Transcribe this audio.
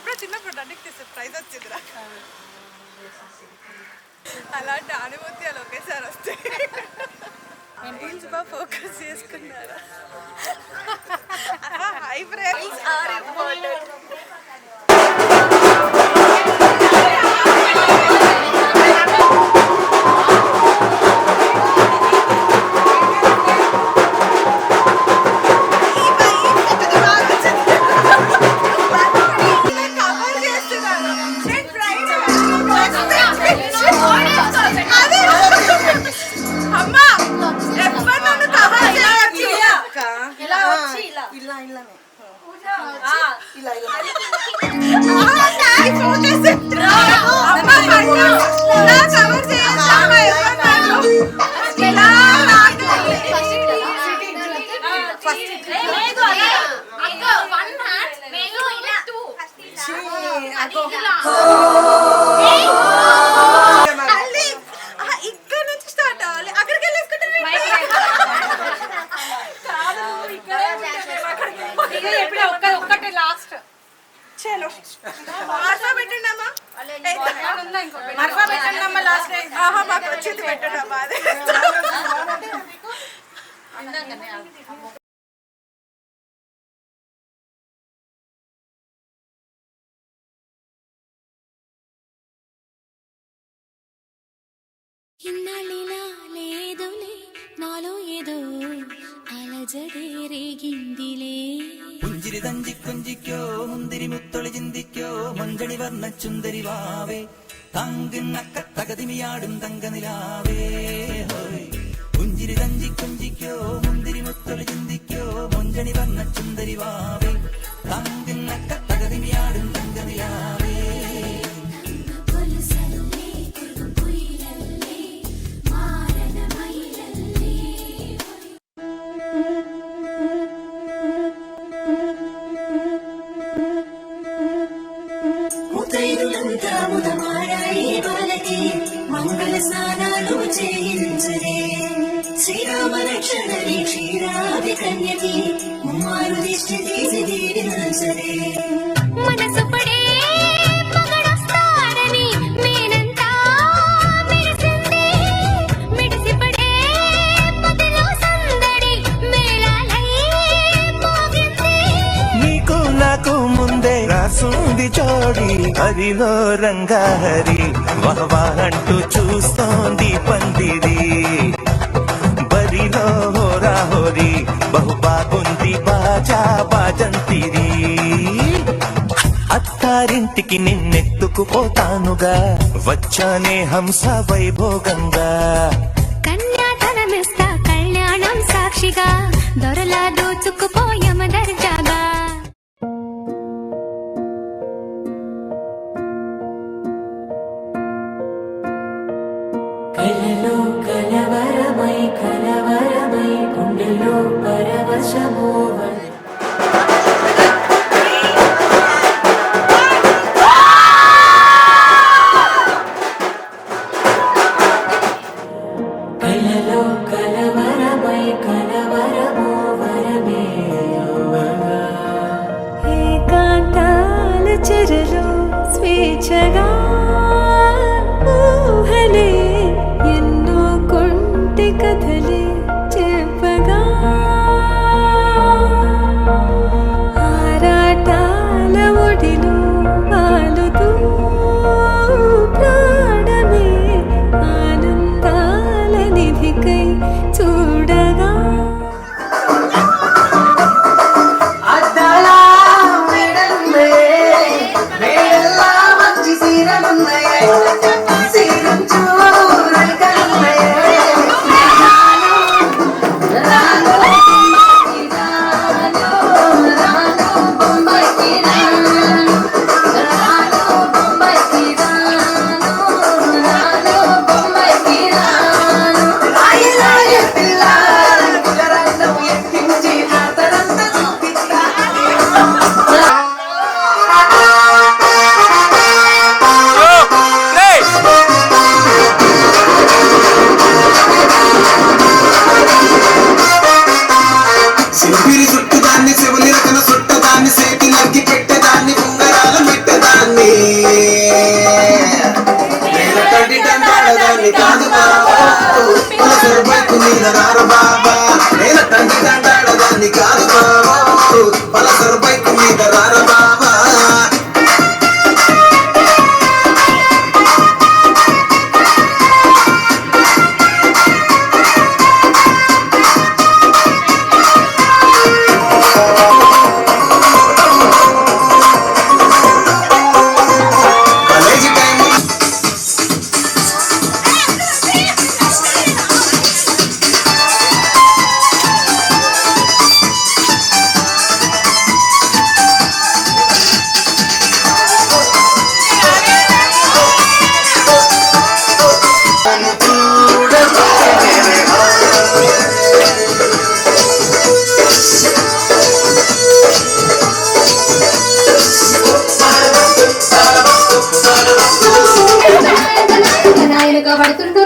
ఎప్పుడో చిన్నప్పుడు రన్నింగ్ చేస్తే ప్రైజ్ వచ్చిందిరా. అలాంటి అనుభూతి ఒకేసారి వస్తాయి. టెంపుల్స్ బాగా ఫోకస్ చేసుకున్నారా? Hi friends are important. ఇక్కడ నుంచి స్టార్ట్ అవ్వాలి, అక్కడికి వెళ్ళేసుకుంటే ఒక్కటే లాస్ట్. చలో మార్ఫా పెట్టండి అమ్మా, మార్ఫా పెట్టండి అమ్మా. లాస్ట్ మాకు వచ్చింది పెట్టండి అమ్మా. అదే ఇన్నాళ్ళిలా లేదులే నాలో ఏదో అలజడే రేగిందిలే. പുഞ്ചിരി തഞ്ചിക്കൊഞ്ചിക്കോ മുന്തിരി മുത്തൊളി ചിന്തിക്കോ മഞ്ചണി വർണ്ണ ചുന്ദരി വാവേ തങ്കിന്നക്ക തകതിമിയാടും തങ്കനിലാവേ. പുഞ്ചിരി തഞ്ചിക്കൊഞ്ചിക്കോ മുന്തിരി മുത്തൊളി ചിന്തിക്കോ മഞ്ചണി വർണ്ണ ചുന്ദരി വാവേ തങ്കിന്നക്ക തകതിമിയാടും തങ്കനിലാവേ. మంగళ స్నానాలు చేయించరే శ్రీరామ రక్షణని క్షీరాది కన్యకి ముమ్మారు దిష్టి తీసి దీవించరే. మనసు పడే మగడొస్తారని మేనంతా మెరిసింది, మిడిసి పడే పదిలో సందడి మేళాలై మోగింది. నీకు నాకు ముందే రాసుంది జోడి హరిలో రంగాహరి వహవా అంటూ చూస్తోంది పందిరి. బరిలో హోరా హోరీ బహు బాగుంది బాజా బాజంతిరి. అత్తారింటికి నిన్నెత్తుకుపోతానుగా వచ్చానే హంస వైభోగంగా. కన్యాధనమిస్తా కళ్యాణం సాక్షిగా దొరలా దోచుకుపోయమ దర్జాగా. కలలో కలవరమై కలవరమై గుండెలో పరవశమోవల్. కలలో కలవరమై కలవరమోవరమే ఏకాంతాల చెరలో స్వేచ్ఛగా ఊహలే ఎన్నో కొంటి కథలే చెప్పగా. ఆరాటాల ఒడిలో వాలుతూ ప్రాణమే ఆనందాల నిధికై చూడగా. అద్దలా మెడల్లే మేడల్లా మంచి సీర దాన్ని నేను కంటి దండాడదాన్ని కాదు బాబా పలసరు బైకు మీద రారు బాబా నేను కంటి దండాడదాన్ని కాదు బాబా పలసరు బైకు మీద రారు బాబా నాయనగా పడుతుంటూ